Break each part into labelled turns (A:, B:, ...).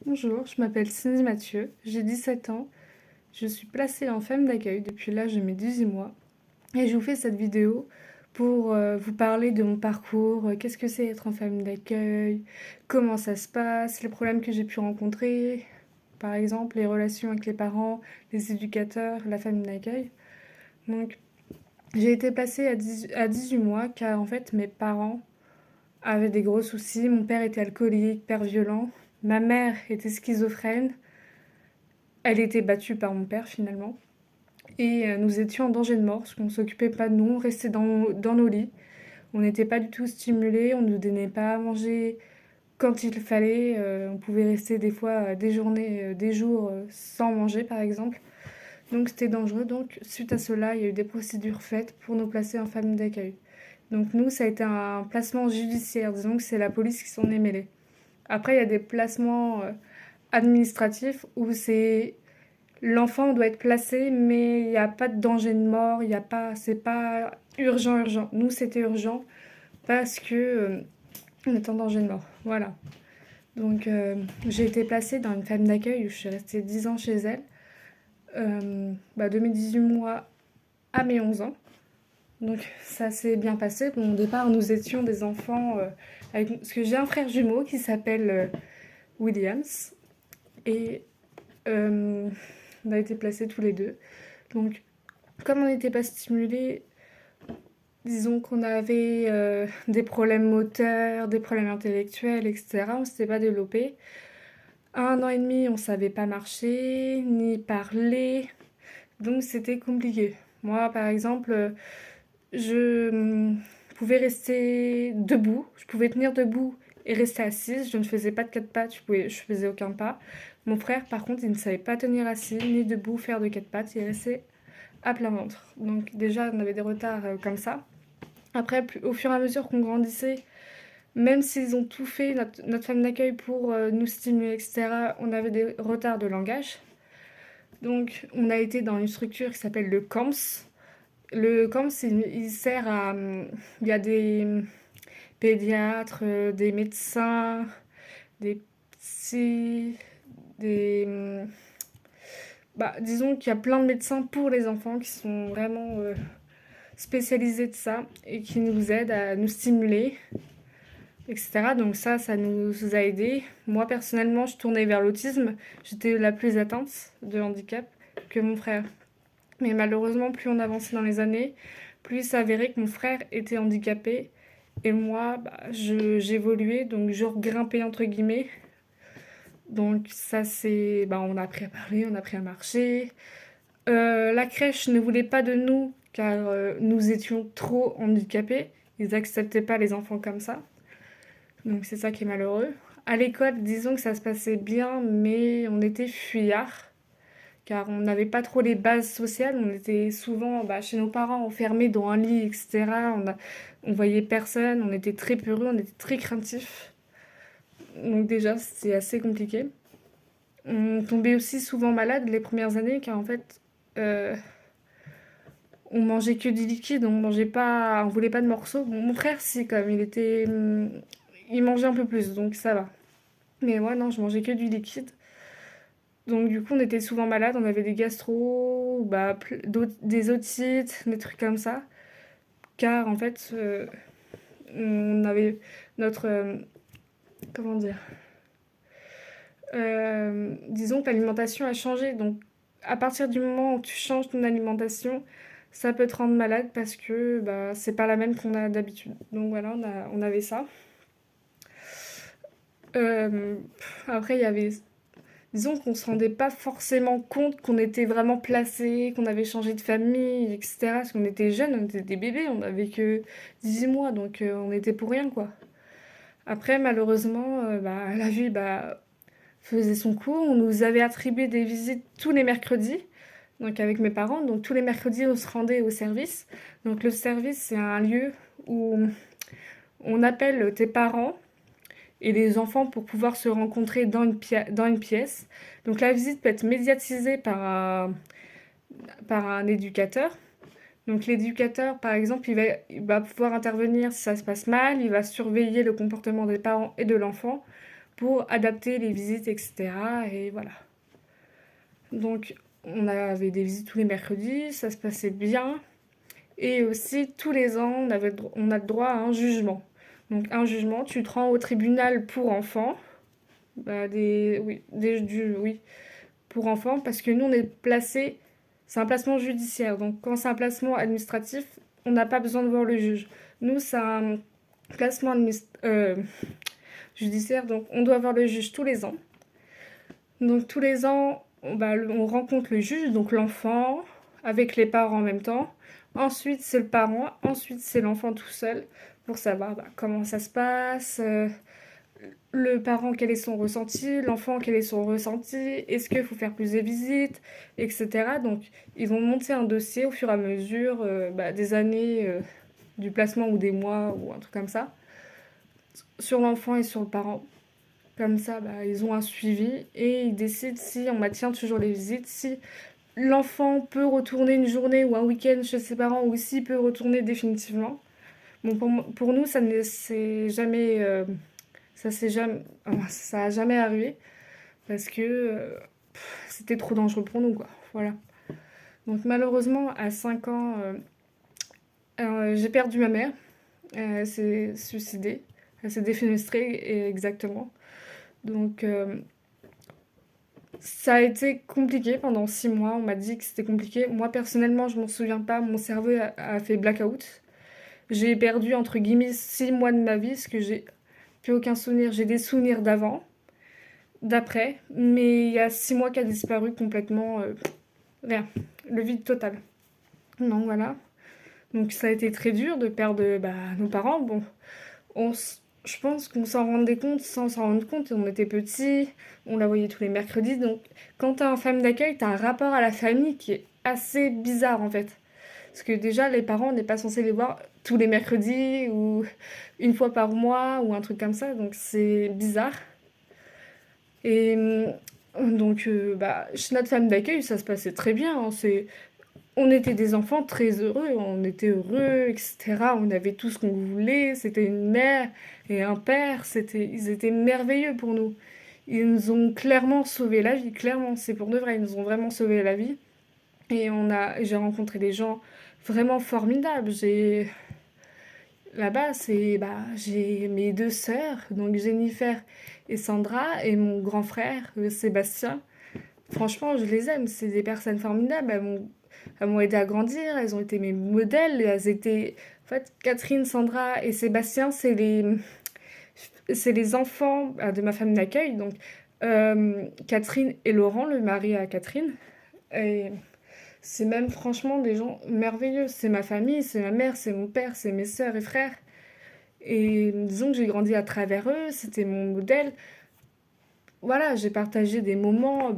A: Bonjour, je m'appelle Cindy Mathieu, j'ai 17 ans, je suis placée en femme d'accueil depuis l'âge de mes 18 mois et je vous fais cette vidéo pour vous parler de mon parcours, qu'est-ce que c'est être en femme d'accueil, comment ça se passe, les problèmes que j'ai pu rencontrer, par exemple les relations avec les parents, les éducateurs, la famille d'accueil. Donc j'ai été placée à 18 mois car en fait mes parents avaient des gros soucis, mon père était alcoolique, père violent, ma mère était schizophrène. Elle était battue par mon père finalement. Et nous étions en danger de mort parce qu'on ne s'occupait pas de nous, on restait dans nos lits. On n'était pas du tout stimulés, on ne nous donnait pas à manger quand il fallait. On pouvait rester des fois des journées, des jours sans manger par exemple. Donc c'était dangereux. Donc suite à cela, il y a eu des procédures faites pour nous placer en famille d'accueil. Donc nous, ça a été un placement judiciaire. Disons que c'est la police qui s'en est mêlée. Après, il y a des placements administratifs où c'est l'enfant doit être placé, mais il n'y a pas de danger de mort, il y a pas, c'est pas urgent, urgent. Nous, c'était urgent parce que on est en danger de mort. Voilà. Donc, j'ai été placée dans une famille d'accueil où je suis restée 10 ans chez elle, de mes 18 mois à mes 11 ans. Donc, ça s'est bien passé. Bon, au départ, nous étions des enfants parce que j'ai un frère jumeau qui s'appelle Williams et on a été placés tous les deux. Donc, comme on n'était pas stimulés, disons qu'on avait des problèmes moteurs, des problèmes intellectuels, etc. On ne s'était pas développé. À 1 an et demi, on ne savait pas marcher, ni parler. Donc c'était compliqué. Moi, par exemple, je pouvais rester debout. Je pouvais tenir debout et rester assise. Je ne faisais pas de quatre pattes, je faisais aucun pas. Mon frère, par contre, il ne savait pas tenir assis, ni debout, faire de quatre pattes. Il restait à plat ventre. Donc déjà, on avait des retards comme ça. Après, au fur et à mesure qu'on grandissait, même s'ils ont tout fait, notre femme d'accueil, pour nous stimuler, etc., on avait des retards de langage. Donc, on a été dans une structure qui s'appelle le CAMS. Le CAMS, il sert à... Il y a des pédiatres, des médecins, des psys, des... disons qu'il y a plein de médecins pour les enfants qui sont vraiment spécialisés de ça et qui nous aident à nous stimuler, etc. Donc ça nous a aidés. Moi, personnellement, je tournais vers l'autisme. J'étais la plus atteinte de handicap que mon frère. Mais malheureusement, plus on avançait dans les années, plus il s'avérait que mon frère était handicapé. Et moi, j'évoluais, donc je grimpais entre guillemets. Donc ça, c'est... on a appris à parler, on a appris à marcher. La crèche ne voulait pas de nous car nous étions trop handicapés. Ils n'acceptaient pas les enfants comme ça. Donc c'est ça qui est malheureux. À l'école, disons que ça se passait bien, mais on était fuyards, car on n'avait pas trop les bases sociales. On était souvent chez nos parents, enfermés dans un lit, etc. On voyait personne, on était très peureux, on était très craintifs. Donc déjà, c'est assez compliqué. On tombait aussi souvent malade les premières années, car en fait, euh, on mangeait que du liquide, on voulait pas de morceaux. Bon, mon frère, si, quand même, il mangeait un peu plus, donc ça va. Mais moi, non, je mangeais que du liquide. Donc du coup, on était souvent malades, on avait des gastro, des otites, des trucs comme ça. Car en fait, on avait notre... comment dire disons que l'alimentation a changé. Donc à partir du moment où tu changes ton alimentation, ça peut te rendre malade parce que c'est pas la même qu'on a d'habitude. Donc voilà, on avait ça. Après, il y avait disons qu'on se rendait pas forcément compte qu'on était vraiment placé, qu'on avait changé de famille, etc. Parce qu'on était jeunes, on était des bébés, on avait que 18 mois, donc on était pour rien, quoi. Après, malheureusement, la vie faisait son cours. On nous avait attribué des visites tous les mercredis, donc avec mes parents. Donc tous les mercredis, on se rendait au service. Donc le service, c'est un lieu où on appelle tes parents et les enfants pour pouvoir se rencontrer dans une pièce. Donc la visite peut être médiatisée par un éducateur. Donc l'éducateur, par exemple, il va pouvoir intervenir si ça se passe mal, il va surveiller le comportement des parents et de l'enfant pour adapter les visites, etc. Et voilà. Donc, on avait des visites tous les mercredis, ça se passait bien. Et aussi, tous les ans, on a le droit à un jugement. Donc, un jugement, tu te rends au tribunal pour enfants. Bah, oui, pour enfants, parce que nous, on est placé, c'est un placement judiciaire. Donc, quand c'est un placement administratif, on n'a pas besoin de voir le juge. Nous, c'est un placement judiciaire, donc on doit voir le juge tous les ans. Donc, tous les ans, on rencontre le juge, donc l'enfant, avec les parents en même temps. Ensuite, c'est le parent, ensuite, c'est l'enfant tout seul, pour savoir comment ça se passe, le parent, quel est son ressenti, l'enfant, quel est son ressenti, est-ce qu'il faut faire plus de visites, etc. Donc, ils vont monter un dossier au fur et à mesure des années du placement ou des mois ou un truc comme ça, sur l'enfant et sur le parent. Comme ça, ils ont un suivi et ils décident si on maintient toujours les visites, si l'enfant peut retourner une journée ou un week-end chez ses parents ou s'il peut retourner définitivement. Bon, pour nous, ça ne s'est jamais, ça a jamais arrivé parce que c'était trop dangereux pour nous, quoi. Voilà. Donc malheureusement, à 5 ans, j'ai perdu ma mère. Elle s'est suicidée. Elle s'est défenestrée, exactement. Donc ça a été compliqué pendant 6 mois. On m'a dit que c'était compliqué. Moi, personnellement, je m'en souviens pas. Mon cerveau a fait blackout. J'ai perdu, entre guillemets, 6 mois de ma vie parce que j'ai plus aucun souvenir. J'ai des souvenirs d'avant, d'après, mais il y a 6 mois qui a disparu complètement. Rien. Le vide total. Donc voilà. Donc ça a été très dur de perdre nos parents. Bon, je pense qu'on s'en rendait compte sans s'en rendre compte. On était petits, on la voyait tous les mercredis. Donc quand t'as un femme d'accueil, t'as un rapport à la famille qui est assez bizarre en fait. Parce que déjà, les parents, on n'est pas censé les voir tous les mercredis ou une fois par mois ou un truc comme ça. Donc c'est bizarre. Et donc, chez notre femme d'accueil, ça se passait très bien. Hein. On était des enfants très heureux, on était heureux, etc. On avait tout ce qu'on voulait. C'était une mère et un père. Ils étaient merveilleux pour nous. Ils nous ont clairement sauvé la vie, clairement. C'est pour de vrai, ils nous ont vraiment sauvé la vie. Et j'ai rencontré des gens vraiment formidables. Là-bas, j'ai mes deux sœurs, donc Jennifer et Sandra, et mon grand frère, Sébastien. Franchement, je les aime, c'est des personnes formidables. Elles m'ont aidé à grandir, elles ont été mes modèles. Elles étaient. En fait, Catherine, Sandra et Sébastien, c'est les enfants de ma femme d'accueil. Donc, Catherine et Laurent, le mari à Catherine. Et c'est même franchement des gens merveilleux. C'est ma famille, c'est ma mère, c'est mon père, c'est mes sœurs et frères. Et disons que j'ai grandi à travers eux, c'était mon modèle. Voilà, j'ai partagé des moments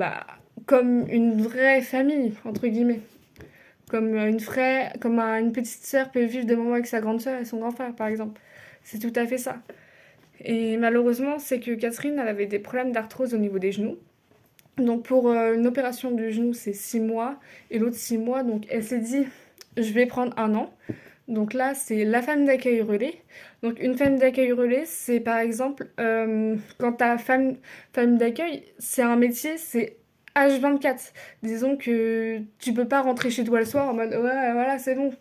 A: comme une vraie famille, entre guillemets. Une petite sœur peut vivre des moments avec sa grande sœur et son grand frère, par exemple. C'est tout à fait ça. Et malheureusement, c'est que Catherine, elle avait des problèmes d'arthrose au niveau des genoux. Donc pour une opération du genou, c'est 6 mois. Et l'autre 6 mois, donc elle s'est dit, je vais prendre un an. Donc là, c'est la femme d'accueil relais. Donc une femme d'accueil relais, c'est par exemple, quand ta femme d'accueil, c'est un métier, c'est H24. Disons que tu peux pas rentrer chez toi le soir en mode, ouais, voilà, c'est bon.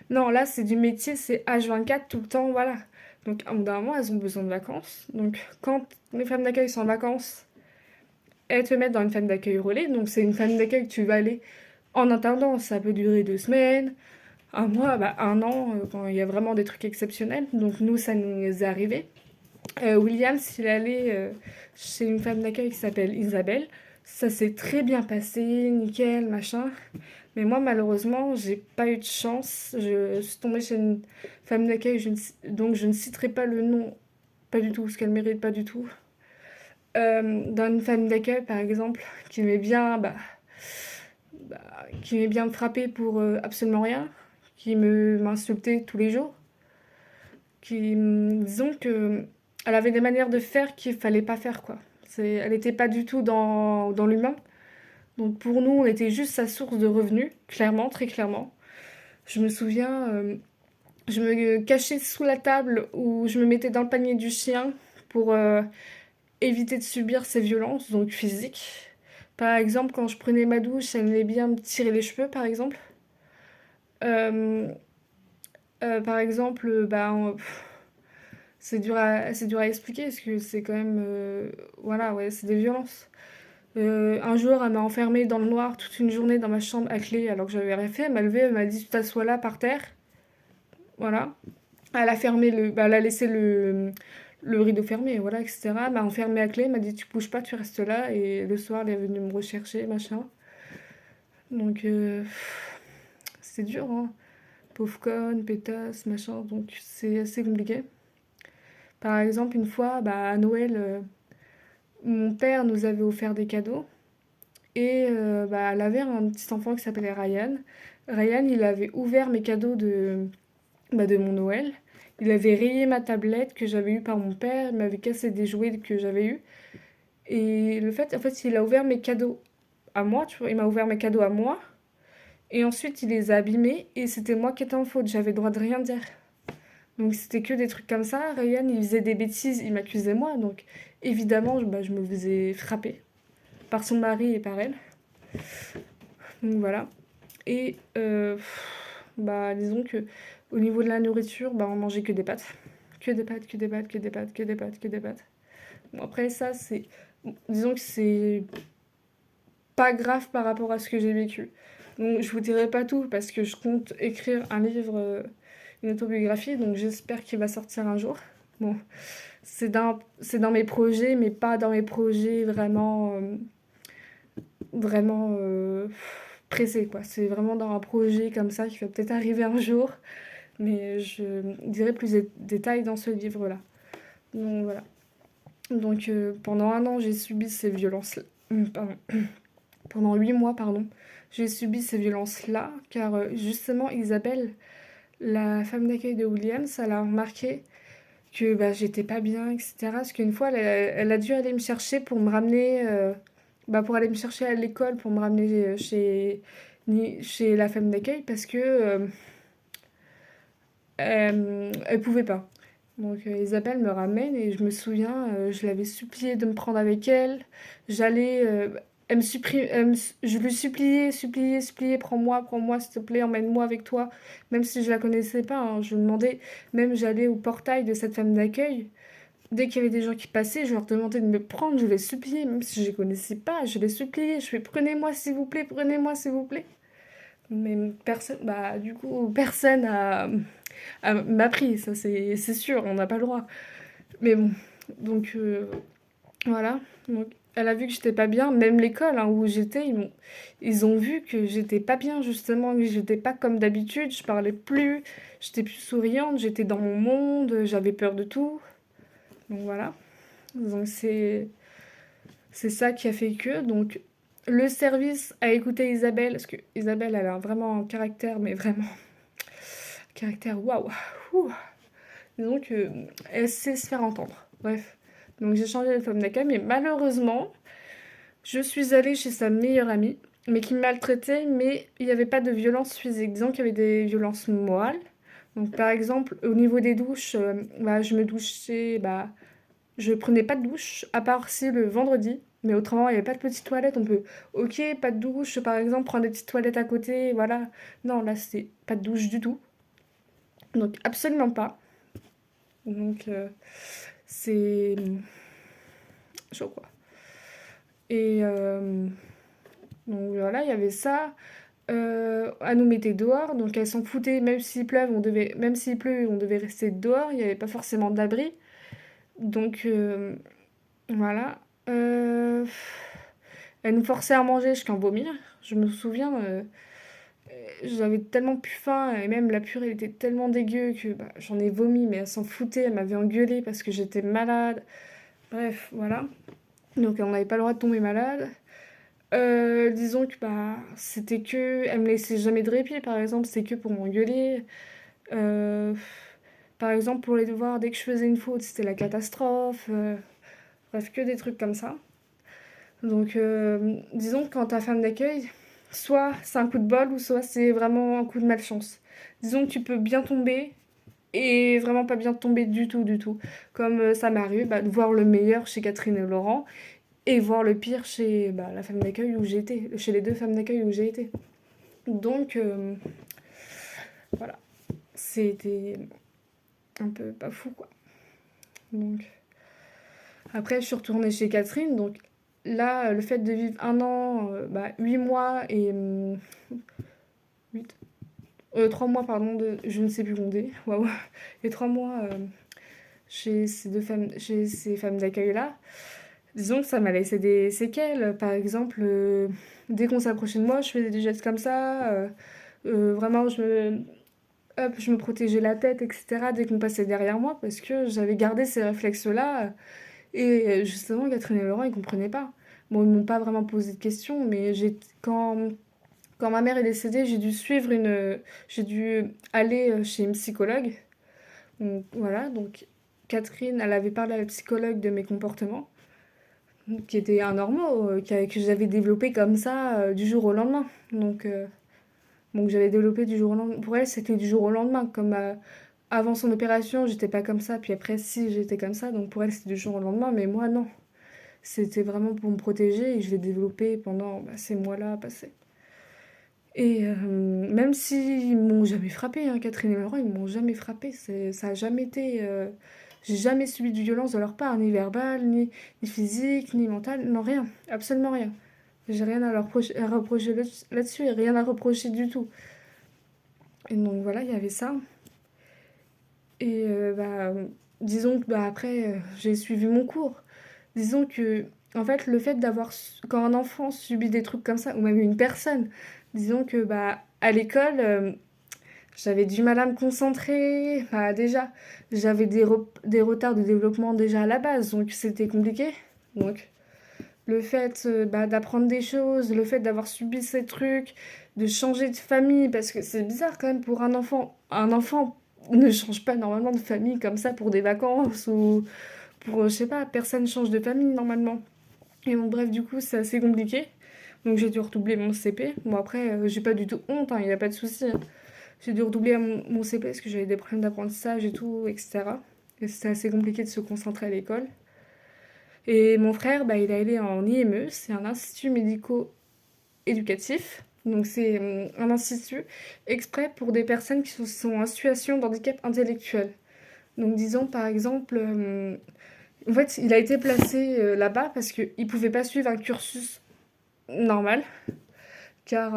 A: Non, là, c'est du métier, c'est H24 tout le temps, voilà. Donc, à un bout d'un moment, elles ont besoin de vacances. Donc, quand les femmes d'accueil sont en vacances, elles te mettent dans une femme d'accueil relais. Donc, c'est une femme d'accueil que tu vas aller en attendant. Ça peut durer 2 semaines, un mois, un an, quand il y a vraiment des trucs exceptionnels. Donc, nous, ça nous est arrivé. William, s'il allait chez une femme d'accueil qui s'appelle Isabelle, ça s'est très bien passé, nickel, machin. Mais moi, malheureusement, j'ai pas eu de chance. Je suis tombée chez une femme d'accueil, donc je ne citerai pas le nom, pas du tout, ce qu'elle mérite pas du tout. Dans une femme d'accueil, par exemple, qui m'est bien me frapper pour absolument rien, qui m'insultait tous les jours, disons que elle avait des manières de faire qu'il fallait pas faire, quoi. Elle était pas du tout dans l'humain. Donc pour nous, on était juste sa source de revenus, clairement, très clairement. Je me souviens, je me cachais sous la table ou je me mettais dans le panier du chien pour éviter de subir ces violences, donc physiques. Par exemple, quand je prenais ma douche, elle aimait bien me tirer les cheveux, par exemple. Euh, par exemple, c'est dur à expliquer parce que c'est quand même, voilà, ouais, c'est des violences. Un jour, elle m'a enfermée dans le noir toute une journée dans ma chambre à clé alors que j'avais rien fait. Elle m'a levée, elle m'a dit tu t'assois là par terre, voilà. Elle a fermé elle a laissé le rideau fermé, voilà, etc. Elle m'a enfermée à clé, elle m'a dit tu bouges pas, tu restes là. Et le soir, elle est venue me rechercher, machin. Donc, c'est dur, hein. Pauvre conne, pétasse, machin. Donc, c'est assez compliqué. Par exemple, une fois, à Noël, mon père nous avait offert des cadeaux. Et elle avait un petit enfant qui s'appelait Ryan. Ryan, il avait ouvert mes cadeaux de mon Noël. Il avait rayé ma tablette que j'avais eue par mon père. Il m'avait cassé des jouets que j'avais eus. Et en fait, il a ouvert mes cadeaux à moi, tu vois. Il m'a ouvert mes cadeaux à moi. Et ensuite, il les a abîmés. Et c'était moi qui étais en faute. J'avais le droit de rien dire. Donc, c'était que des trucs comme ça. Ryan, il faisait des bêtises. Il m'accusait moi. Donc, évidemment, je me faisais frapper par son mari et par elle. Donc, voilà. Et disons que au niveau de la nourriture, on mangeait que des pâtes. Que des pâtes, que des pâtes, que des pâtes, que des pâtes, que des pâtes. Bon, après, ça, c'est. Disons que c'est pas grave par rapport à ce que j'ai vécu. Donc, je vous dirai pas tout parce que je compte écrire un livre, une autobiographie, donc j'espère qu'il va sortir un jour. Bon, c'est dans mes projets, mais pas dans mes projets vraiment pressés, quoi. C'est vraiment dans un projet comme ça qui va peut-être arriver un jour, mais je dirai plus de détails dans ce livre-là. Donc voilà. Donc pendant un an, j'ai subi ces violences. Pardon. Pendant 8 mois, pardon, j'ai subi ces violences-là, car justement, Isabelle, la femme d'accueil de William, ça l'a remarqué que j'étais pas bien, etc. Parce qu'une fois, elle a dû aller me chercher pour me ramener, pour aller me chercher à l'école, pour me ramener chez la femme d'accueil, parce que elle pouvait pas. Donc Isabelle me ramène et je me souviens, je l'avais supplié de me prendre avec elle. J'allais, elle me supplie, je lui suppliais, suppliais, suppliais, prends-moi, s'il te plaît, emmène-moi avec toi. Même si je la connaissais pas, hein, je lui demandais, même j'allais au portail de cette femme d'accueil. Dès qu'il y avait des gens qui passaient, je leur demandais de me prendre, je les suppliais, même si je les connaissais pas, je les suppliais, je fais prenez-moi s'il vous plaît. Mais personne, du coup, personne m'a pris, ça c'est sûr, on n'a pas le droit. Mais bon, donc voilà. Donc, elle a vu que j'étais pas bien, même l'école hein, où j'étais, ils ont vu que j'étais pas bien justement, que j'étais pas comme d'habitude, je parlais plus, j'étais plus souriante, j'étais dans mon monde, j'avais peur de tout. Donc voilà. Donc c'est ça qui a fait que donc le service a écouté Isabelle parce que Isabelle elle a vraiment un caractère mais vraiment un caractère waouh. Ouh. Disons que elle sait se faire entendre. Bref. Donc j'ai changé de femme d'accueil mais malheureusement, je suis allée chez sa meilleure amie mais qui me maltraitait mais il n'y avait pas de violence physique. Disons qu'il y avait des violences morales. Donc par exemple, au niveau des douches, je me douchais je prenais pas de douche, à part si le vendredi. Mais autrement, il n'y avait pas de petite toilette. On peut, ok, pas de douche, par exemple, prendre des petites toilettes à côté, voilà. Non, là, c'est pas de douche du tout. Donc, absolument pas. Donc, c'est chaud, quoi. Et donc, voilà, il y avait ça. Elle nous mettait dehors, donc elle s'en foutait, même s'il pleut, on devait rester dehors, il n'y avait pas forcément d'abri. Donc, voilà. Euh, Elle nous forçait à manger jusqu'à en vomir. Je me souviens, j'avais tellement plus faim et même la purée était tellement dégueu que j'en ai vomi, mais elle s'en foutait, elle m'avait engueulée parce que j'étais malade. Bref, voilà. Donc on n'avait pas le droit de tomber malade. Disons que c'était que. Elle me laissait jamais de répit, par exemple, c'est que pour m'engueuler. Euh, Par exemple, pour les devoirs, dès que je faisais une faute, c'était la catastrophe. Bref, que des trucs comme ça. Donc, disons que quand ta femme d'accueil, soit c'est un coup de bol ou soit c'est vraiment un coup de malchance. Disons que tu peux bien tomber, et vraiment pas bien tombé du tout, du tout. Comme ça m'arrive de voir le meilleur chez Catherine et Laurent et voir le pire chez la femme d'accueil où j'ai été, chez les deux femmes d'accueil où j'ai été. Donc voilà, c'était un peu pas fou quoi. Donc après je suis retournée chez Catherine, donc là le fait de vivre un an, 8 mois et 8, 3 mois pardon, je ne sais plus compter, waouh, et 3 mois chez ces femmes d'accueil là, disons que ça m'a laissé des séquelles. Par exemple, dès qu'on s'approchait de moi, je faisais des gestes comme ça. Vraiment, je me protégeais la tête, etc. dès qu'on passait derrière moi, parce que j'avais gardé ces réflexes-là. Et justement, Catherine et Laurent, ils comprenaient pas. Bon, ils m'ont pas vraiment posé de questions, mais quand ma mère est décédée, j'ai dû aller chez une psychologue. Donc, voilà, donc Catherine, elle avait parlé à la psychologue de mes comportements, qui étaient anormaux, que j'avais développés comme ça du jour au lendemain. Donc j'avais développé du jour au lendemain. Pour elle, c'était du jour au lendemain. Comme avant son opération, j'étais pas comme ça. Puis après, si, j'étais comme ça. Donc pour elle, c'était du jour au lendemain. Mais moi, non. C'était vraiment pour me protéger et je l'ai développé pendant ces mois-là passés. Et même s'ils m'ont jamais frappé, hein, Catherine et Laurent, ils m'ont jamais frappé. Ça a jamais été. J'ai jamais subi de violence de leur part, ni verbale, ni physique, ni mentale. Non, rien. Absolument rien. J'ai rien à reprocher là-dessus et rien à reprocher du tout. Et donc voilà, il y avait ça. Et disons que après, j'ai suivi mon cours. Disons que, en fait, le fait quand un enfant subit des trucs comme ça, ou même une personne, disons que à l'école, j'avais du mal à me concentrer. Déjà, j'avais des retards de développement déjà à la base, donc c'était compliqué. Donc, le fait d'apprendre des choses, le fait d'avoir subi ces trucs, de changer de famille, parce que c'est bizarre quand même pour un enfant. Un enfant ne change pas normalement de famille comme ça pour des vacances ou pour, je sais pas, personne change de famille normalement. Et bon, bref, du coup, c'est assez compliqué. Donc j'ai dû redoubler mon CP. Bon, après, j'ai pas du tout honte, il n'y a pas de souci, hein. J'ai dû redoubler mon CP parce que j'avais des problèmes d'apprentissage et tout, etc. Et c'était assez compliqué de se concentrer à l'école. Et mon frère, il est allé en IME, c'est un institut médico-éducatif. Donc c'est un institut exprès pour des personnes qui sont en situation de handicap intellectuel. Donc disons par exemple, en fait il a été placé là-bas parce qu'il ne pouvait pas suivre un cursus normal. Car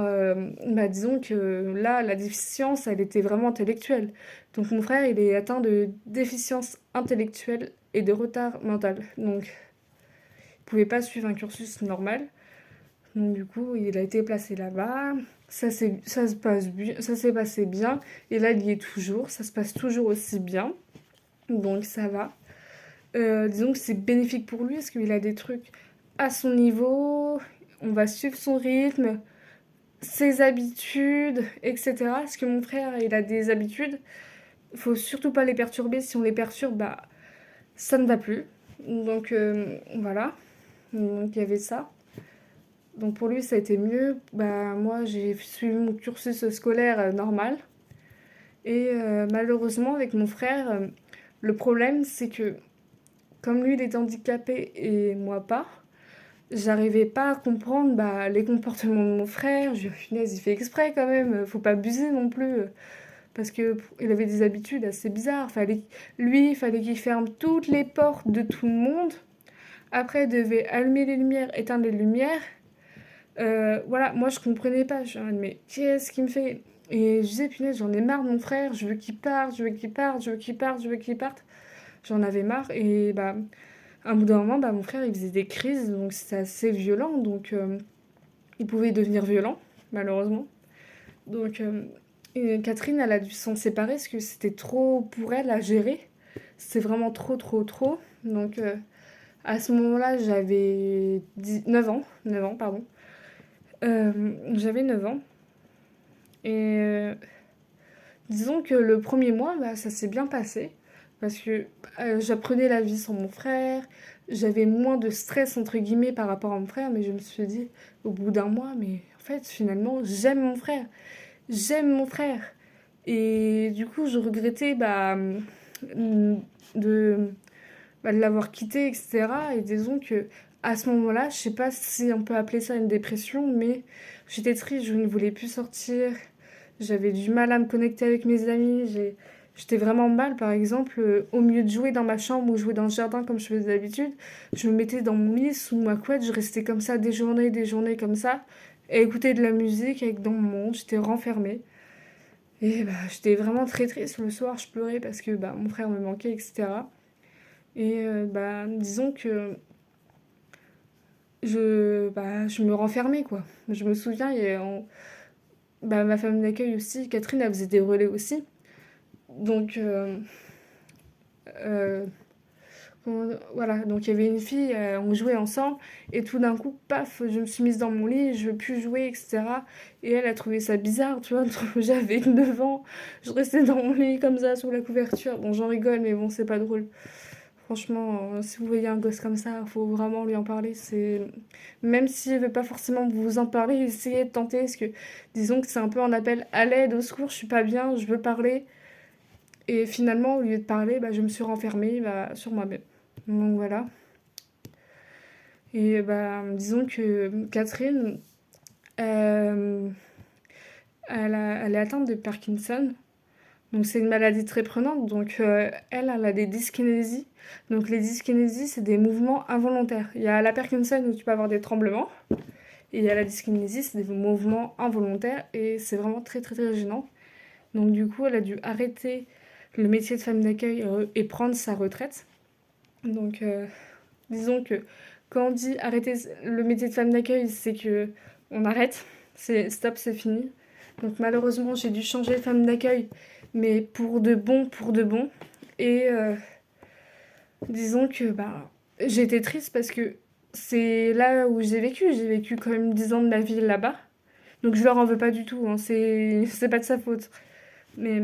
A: disons que là, la déficience, elle était vraiment intellectuelle. Donc mon frère, il est atteint de déficience intellectuelle et de retard mental. Donc pouvait pas suivre un cursus normal. Donc du coup, il a été placé là-bas. Ça s'est passé bien. Et là, il y est toujours. Ça se passe toujours aussi bien. Donc ça va. Disons que c'est bénéfique pour lui parce qu'il a des trucs à son niveau. On va suivre son rythme, ses habitudes, etc. Parce que mon frère, il a des habitudes. Il faut surtout pas les perturber. Si on les perturbe, ça ne va plus. Donc voilà. Donc il y avait ça. Donc pour lui, ça a été mieux. Moi, j'ai suivi mon cursus scolaire normal. Et malheureusement, avec mon frère, le problème, c'est que comme lui, il est handicapé et moi pas, j'arrivais pas à comprendre les comportements de mon frère. Je me il fait exprès quand même. Faut pas abuser non plus. Parce que il avait des habitudes assez bizarres. Il fallait qu'il ferme toutes les portes de tout le monde. Après, il devait allumer les lumières, éteindre les lumières. Voilà, moi je comprenais pas. Je me mais qu'est-ce qu'il me fait? Et je disais, punaise, j'en ai marre de mon frère, je veux qu'il parte, je veux qu'il parte, je veux qu'il parte, je veux qu'il parte. J'en avais marre. Et à un bout d'un moment, mon frère il faisait des crises, donc c'était assez violent. Donc il pouvait devenir violent, malheureusement. Donc et Catherine, elle a dû s'en séparer parce que c'était trop pour elle à gérer. C'était vraiment trop, trop, trop. Donc à ce moment-là, j'avais 9 ans, pardon. J'avais 9 ans. Et disons que le premier mois, ça s'est bien passé. Parce que j'apprenais la vie sans mon frère. J'avais moins de stress, entre guillemets, par rapport à mon frère. Mais je me suis dit, au bout d'un mois, mais en fait, finalement, j'aime mon frère. J'aime mon frère. Et du coup, je regrettais de, de l'avoir quitté, etc. Et disons que à ce moment-là, je sais pas si on peut appeler ça une dépression, mais j'étais triste, je ne voulais plus sortir, j'avais du mal à me connecter avec mes amis, j'étais vraiment mal, par exemple, au lieu de jouer dans ma chambre ou jouer dans le jardin comme je faisais d'habitude, je me mettais dans mon lit sous ma couette, je restais comme ça des journées comme ça, et écouter de la musique avec dans mon monde, j'étais renfermée. Et j'étais vraiment très triste le soir, je pleurais parce que mon frère me manquait, etc. Et disons que je me renfermais, quoi. Je me souviens, ma femme d'accueil aussi, Catherine, elle faisait des relais aussi. Donc, euh, voilà, donc il y avait une fille, on jouait ensemble, et tout d'un coup, paf, je me suis mise dans mon lit, je veux plus jouer, etc. Et elle a trouvé ça bizarre, tu vois, j'avais 9 ans, je restais dans mon lit comme ça, sous la couverture. Bon, j'en rigole, mais bon, c'est pas drôle. Franchement, si vous voyez un gosse comme ça, faut vraiment lui en parler. Même s'il veut pas forcément vous en parler, essayez de tenter. Parce que disons que c'est un peu un appel à l'aide, au secours, je suis pas bien, je veux parler. Et finalement, au lieu de parler, je me suis renfermée sur moi-même. Donc voilà. Et disons que Catherine, euh, elle est atteinte de Parkinson. Donc c'est une maladie très prenante, donc elle a des dyskinésies. Donc les dyskinésies, c'est des mouvements involontaires. Il y a la Parkinson où tu peux avoir des tremblements, et il y a la dyskinésie, c'est des mouvements involontaires, et c'est vraiment très très très gênant. Donc du coup, elle a dû arrêter le métier de femme d'accueil et prendre sa retraite. Donc disons que quand on dit arrêter le métier de femme d'accueil, c'est que on arrête, c'est stop, c'est fini. Donc malheureusement, j'ai dû changer de femme d'accueil, mais pour de bon. Et disons que j'ai été triste parce que c'est là où j'ai vécu. J'ai vécu quand même 10 ans de ma vie là-bas. Donc je leur en veux pas du tout, hein. C'est pas de sa faute. Mais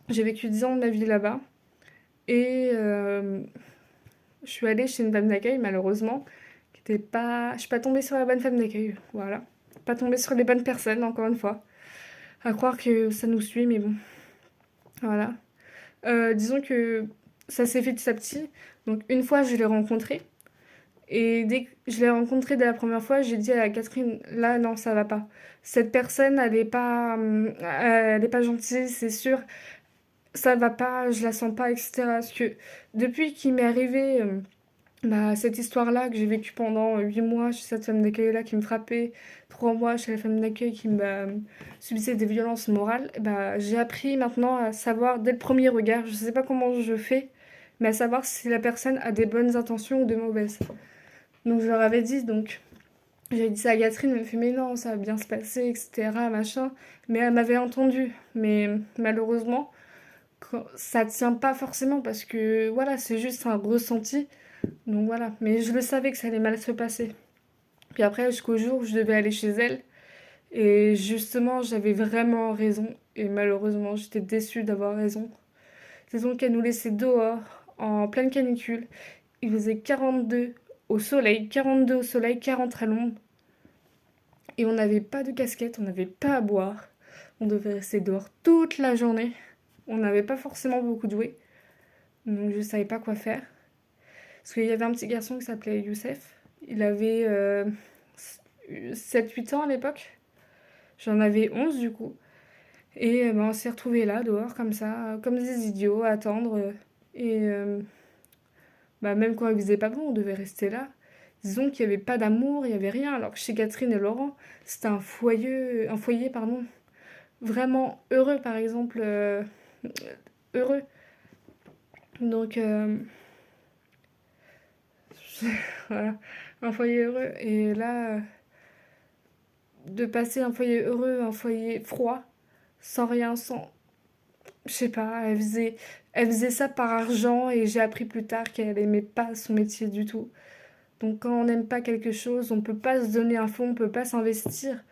A: j'ai vécu 10 ans de ma vie là-bas. Et je suis allée chez une femme d'accueil, malheureusement, qui était pas. Je suis pas tombée sur la bonne femme d'accueil. Voilà. Pas tombée sur les bonnes personnes, encore une fois. À croire que ça nous suit, mais bon. Voilà. Disons que ça s'est fait petit à petit. Donc une fois, je l'ai rencontré. Et dès que je l'ai rencontré dès la première fois, j'ai dit à Catherine, là, non, ça va pas. Cette personne, elle est pas gentille, c'est sûr. Ça va pas, je la sens pas, etc. Parce que depuis qu'il m'est arrivé cette histoire-là, que j'ai vécue pendant 8 mois chez cette femme d'accueil-là qui me frappait, 3 mois chez la femme d'accueil qui subissait des violences morales, j'ai appris maintenant à savoir dès le premier regard, je sais pas comment je fais, mais à savoir si la personne a des bonnes intentions ou de mauvaises. Donc je leur avais dit, donc j'avais dit ça à Catherine, elle me fait mais non, ça va bien se passer, etc. machin. Mais elle m'avait entendu. Mais malheureusement, ça tient pas forcément parce que voilà, c'est juste un ressenti. Donc voilà, mais je le savais que ça allait mal se passer. Puis après, jusqu'au jour où je devais aller chez elle. Et justement, j'avais vraiment raison. Et malheureusement, j'étais déçue d'avoir raison. Disons qu'elle nous laissait dehors, en pleine canicule. Il faisait 42 au soleil, 42 au soleil, 40 à l'ombre. Et on n'avait pas de casquette, on n'avait pas à boire. On devait rester dehors toute la journée. On n'avait pas forcément beaucoup de jouets. Donc je savais pas quoi faire. Parce qu'il y avait un petit garçon qui s'appelait Youssef. Il avait 7-8 ans à l'époque. J'en avais 11 du coup. Et on s'est retrouvés là, dehors, comme ça, comme des idiots, à attendre. Et même quand il faisait pas bon, on devait rester là. Disons qu'il n'y avait pas d'amour, il n'y avait rien. Alors que chez Catherine et Laurent, c'était un foyer, pardon, vraiment heureux, par exemple. Heureux. Donc, voilà, un foyer heureux. Et là, de passer un foyer heureux, un foyer froid, sans rien, sans. Je sais pas, elle faisait ça par argent et j'ai appris plus tard qu'elle aimait pas son métier du tout. Donc quand on n'aime pas quelque chose, on peut pas se donner un fond, on peut pas s'investir.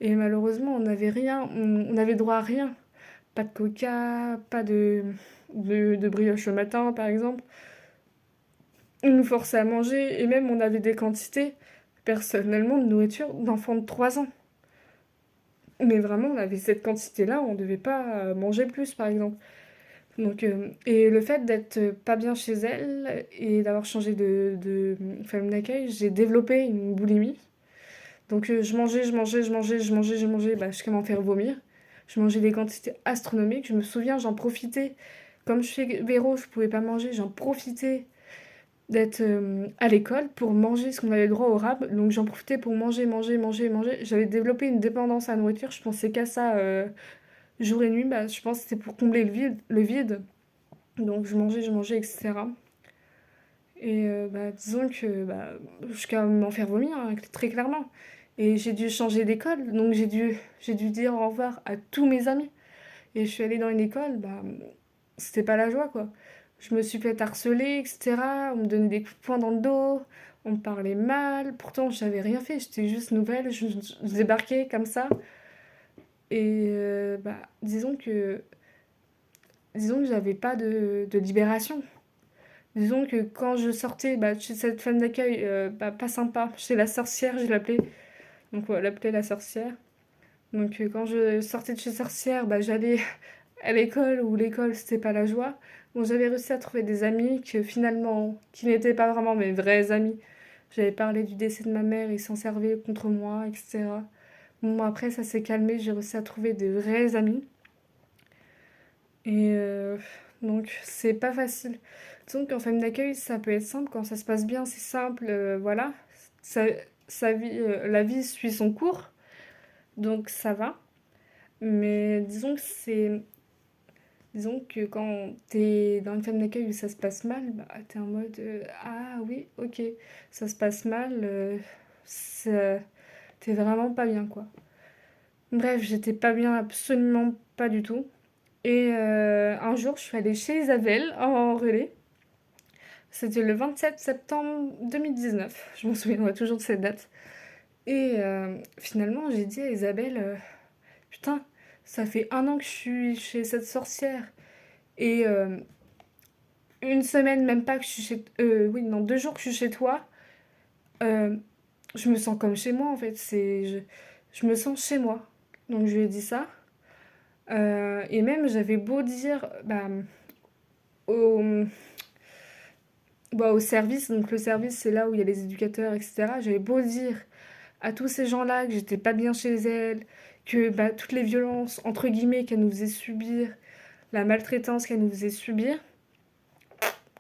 A: Et malheureusement, on n'avait rien, on avait droit à rien. Pas de coca, pas de brioche le matin, par exemple. On nous forçait à manger et même on avait des quantités, personnellement, de nourriture d'enfants de 3 ans. Mais vraiment, on avait cette quantité-là, on devait pas manger plus, par exemple. Donc, et le fait d'être pas bien chez elle et d'avoir changé de femme d'accueil, j'ai développé une boulimie. Donc, je mangeais, bah, jusqu'à m'en faire vomir. Je mangeais des quantités astronomiques. Je me souviens, j'en profitais. Comme je fais vélo, je pouvais pas manger. J'en profitais d'être à l'école pour manger ce qu'on avait le droit au rab. Donc, j'en profitais pour manger. J'avais développé une dépendance à la nourriture. Je pensais qu'à ça jour et nuit. Bah, je pense que c'était pour combler le vide. Donc, je mangeais, etc. Et bah, disons que bah, jusqu'à m'en faire vomir, hein, très clairement. Et j'ai dû changer d'école, donc j'ai dû dire au revoir à tous mes amis. Et je suis allée dans une école, bah, c'était pas la joie, quoi. Je me suis fait harceler, etc. On me donnait des coups de poing dans le dos, on me parlait mal. Pourtant, j'avais rien fait, j'étais juste nouvelle, je débarquais comme ça. Et bah, disons que j'avais pas de libération. Disons que quand je sortais bah, chez cette femme d'accueil, bah, pas sympa, chez la sorcière, je l'appelais. Donc on l'appelait la sorcière. Donc quand je sortais de chez sorcière, bah, j'allais à l'école où l'école c'était pas la joie. Bon, j'avais réussi à trouver des amis que finalement, qui n'étaient pas vraiment mes vrais amis. J'avais parlé du décès de ma mère, ils s'en servaient contre moi, etc. Bon, après ça s'est calmé, j'ai réussi à trouver des vrais amis. Et donc, c'est pas facile. Disons qu'en famille d'accueil, ça peut être simple. Quand ça se passe bien, c'est simple. Voilà. Ça, la vie suit son cours. Donc, ça va. Mais disons que quand t'es dans une famille d'accueil où ça se passe mal, bah, t'es en mode ah oui, ok, ça se passe mal. T'es vraiment pas bien, quoi. Bref, j'étais pas bien, absolument pas du tout. Et un jour, je suis allée chez Isabelle en relais. C'était le 27 septembre 2019. Je m'en souviendrai toujours de cette date. Et finalement, j'ai dit à Isabelle, putain, ça fait un an que je suis chez cette sorcière. Et une semaine, même pas que je suis chez... oui, non, 2 jours que je suis chez toi. euh, je me sens comme chez moi, en fait. Je me sens chez moi. Donc je lui ai dit ça. Et même, j'avais beau dire bah, au, au service, donc le service c'est là où il y a les éducateurs, etc. J'avais beau dire à tous ces gens-là que j'étais pas bien chez elle, que bah, toutes les violences, entre guillemets, qu'elle nous faisait subir, la maltraitance qu'elle nous faisait subir,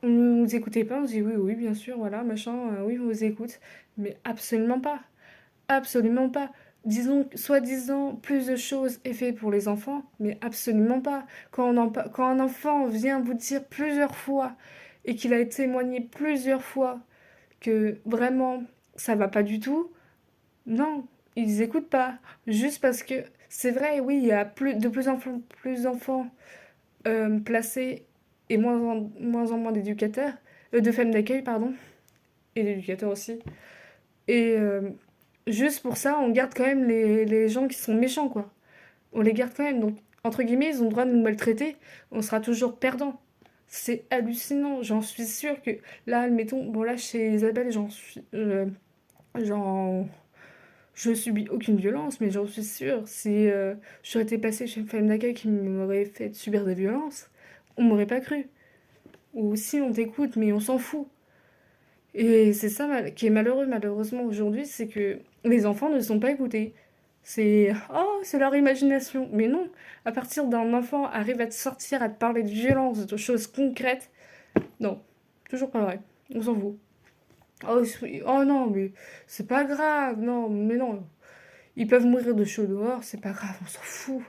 A: on nous écoutait pas, on se dit oui, oui, bien sûr, voilà, machin, oui, on vous écoute. Mais absolument pas, absolument pas. Disons, soi-disant, plus de choses est fait pour les enfants, mais absolument pas. Quand un enfant vient vous dire plusieurs fois et qu'il a témoigné plusieurs fois que vraiment ça va pas du tout, non, ils écoutent pas. Juste parce que c'est vrai, oui, il y a de plus d'enfants placés et moins en moins d'éducateurs, de femmes d'accueil, pardon, et d'éducateurs aussi. Et juste pour ça, on garde quand même les gens qui sont méchants, quoi. On les garde quand même. Donc, entre guillemets, ils ont le droit de nous maltraiter. On sera toujours perdant. C'est hallucinant. J'en suis sûre que là, admettons, bon là, chez Isabelle, j'en je subis aucune violence, mais j'en suis sûre. Si j'aurais été passée chez une femme d'accueil qui m'aurait fait subir des violences, on m'aurait pas cru. Ou si on t'écoute, mais on s'en fout. Et c'est ça qui est malheureux, malheureusement, aujourd'hui, c'est que les enfants ne sont pas écoutés. C'est oh, c'est leur imagination. Mais non, à partir d'un enfant arrive à te sortir, à te parler de violence, de choses concrètes. Non, toujours pas vrai. On s'en fout. Oh, oh non, mais c'est pas grave. Non, mais non. Ils peuvent mourir de chaud dehors, c'est pas grave, on s'en fout.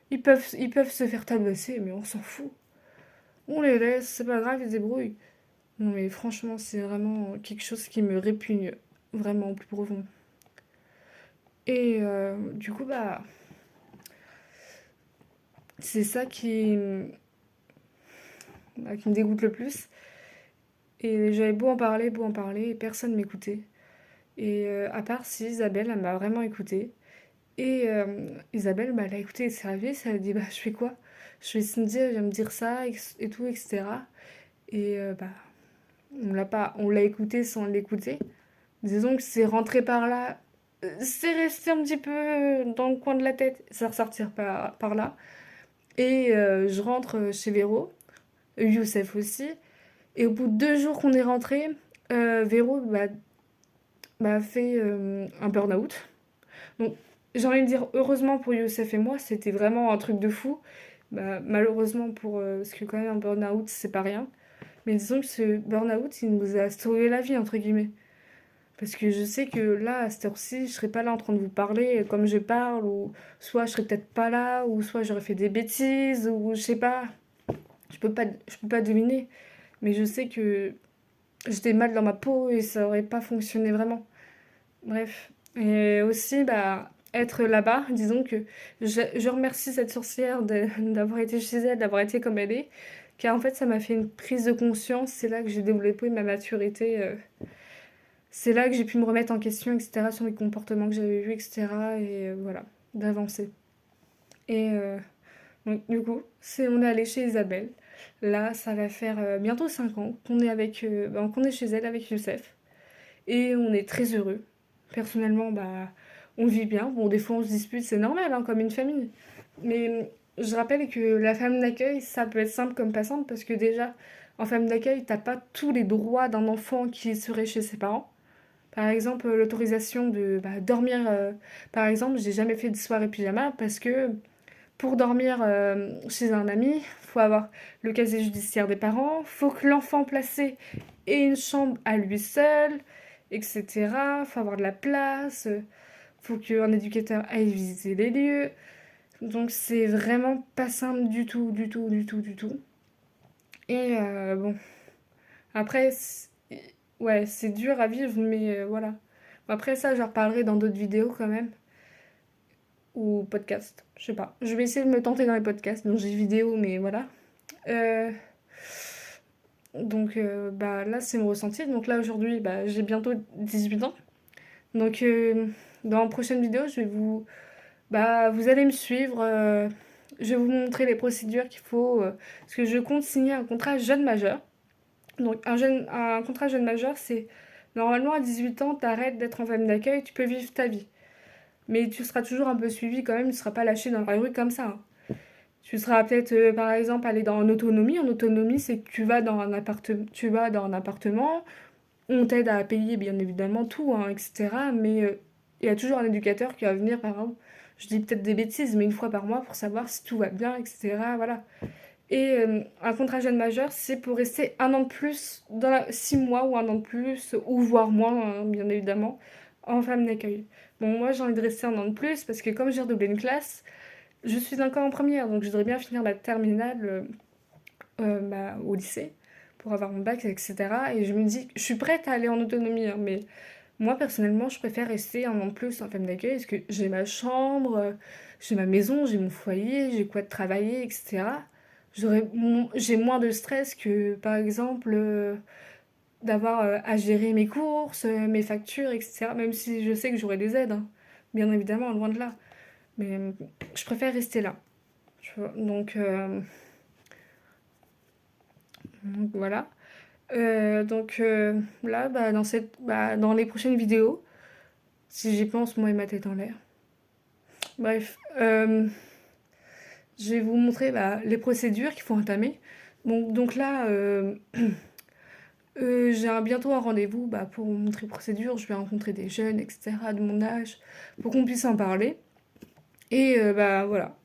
A: Ils peuvent se faire tabasser, mais on s'en fout. On les laisse, c'est pas grave, ils se débrouillent. Non mais franchement, c'est vraiment quelque chose qui me répugne vraiment au plus profond. Et du coup, bah, c'est ça qui me dégoûte le plus. Et j'avais beau en parler, et personne m'écoutait. Et à part si Isabelle, elle m'a vraiment écoutée. Et Isabelle, bah, elle a écouté le service, elle a dit, bah, je fais quoi? Je fais Cindy, elle vient me dire ça, et tout, etc. Et bah, on l'a écouté sans l'écouter. Disons que c'est rentré par là, c'est resté un petit peu dans le coin de la tête, ça va ressortir par là. Et je rentre chez Véro, Youssef aussi. Et au bout de 2 jours qu'on est rentré, Véro m'a fait un burn-out. Donc j'ai envie de dire, heureusement pour Youssef et moi, c'était vraiment un truc de fou. Bah, malheureusement parce que quand même un burn-out, c'est pas rien. Mais disons que ce burn-out, il nous a sauvé la vie, entre guillemets. Parce que je sais que là, à cette heure-ci, je serais pas là en train de vous parler comme je parle, ou soit je serais peut-être pas là, ou soit j'aurais fait des bêtises, ou je sais pas. Je peux pas deviner. Mais je sais que j'étais mal dans ma peau et ça aurait pas fonctionné vraiment. Bref. Et aussi, bah, être là-bas, disons que je remercie cette sorcière d'avoir été chez elle, d'avoir été comme elle est, car en fait, ça m'a fait une prise de conscience. C'est là que j'ai développé ma maturité. C'est là que j'ai pu me remettre en question, etc., sur les comportements que j'avais vus, etc., et voilà, d'avancer. Et donc, du coup, on est allé chez Isabelle. Là, ça va faire bientôt 5 ans qu'on est chez elle avec Youssef. Et on est très heureux. Personnellement, bah, on vit bien. Bon, des fois, on se dispute, c'est normal, hein, comme une famille. Mais je rappelle que la femme d'accueil, ça peut être simple comme pas simple, parce que déjà, en femme d'accueil, t'as pas tous les droits d'un enfant qui serait chez ses parents. Par exemple, l'autorisation de dormir. Par exemple, j'ai jamais fait de soirée pyjama parce que pour dormir chez un ami, faut avoir le casier judiciaire des parents, faut que l'enfant placé ait une chambre à lui seul, etc. Faut avoir de la place, faut qu'un éducateur aille visiter les lieux. Donc c'est vraiment pas simple du tout, du tout, du tout, du tout. Et bon, après, ouais, c'est dur à vivre, mais voilà. Bon, après ça, j'en reparlerai dans d'autres vidéos quand même. Ou podcasts, je sais pas. Je vais essayer de me tenter dans les podcasts, donc j'ai vidéo, mais voilà. Euh, donc bah, là, c'est mon ressenti. Donc là, aujourd'hui, bah, j'ai bientôt 18 ans. Donc dans la prochaine vidéo, vous allez me suivre. Je vais vous montrer les procédures qu'il faut. Parce que je compte signer un contrat jeune majeur. Donc un contrat jeune majeur, c'est normalement à 18 ans, t'arrêtes d'être en famille d'accueil, tu peux vivre ta vie. Mais tu seras toujours un peu suivi quand même, tu ne seras pas lâché dans la rue comme ça, hein. Tu seras peut-être, par exemple, aller dans en autonomie. En autonomie, c'est que tu vas dans un appartement, on t'aide à payer bien évidemment tout, hein, etc. Mais il y a toujours un éducateur qui va venir, par exemple, je dis peut-être des bêtises, mais une fois par mois pour savoir si tout va bien, etc. Voilà. Et un contrat jeune majeur, c'est pour rester un an de plus, 6 mois ou un an de plus, ou voire moins, hein, bien évidemment, en femme d'accueil. Bon, moi j'ai envie de rester un an de plus parce que comme j'ai redoublé une classe, je suis encore en première, donc je voudrais bien finir la terminale au lycée pour avoir mon bac, etc. Et je me dis, je suis prête à aller en autonomie, hein, mais moi personnellement, je préfère rester un an de plus en femme d'accueil parce que j'ai ma chambre, j'ai ma maison, j'ai mon foyer, j'ai quoi de travailler, etc. J'ai moins de stress que par exemple d'avoir à gérer mes courses, mes factures, etc. Même si je sais que j'aurai des aides, hein, bien évidemment, loin de là. Mais je préfère rester là. Tu vois. Donc, voilà. Là, dans les prochaines vidéos, si j'y pense, moi et ma tête en l'air. Bref, je vais vous montrer les procédures qu'il faut entamer. Bon, donc là, bientôt un rendez-vous pour vous montrer les procédures. Je vais rencontrer des jeunes, etc., de mon âge, pour qu'on puisse en parler. Et voilà.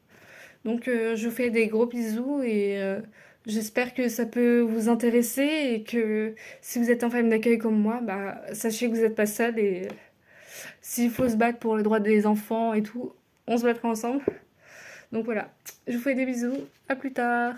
A: Donc je vous fais des gros bisous et j'espère que ça peut vous intéresser et que si vous êtes en famille d'accueil comme moi, sachez que vous n'êtes pas seul et s'il faut se battre pour les droits des enfants et tout, on se battra ensemble. Donc voilà, je vous fais des bisous, à plus tard.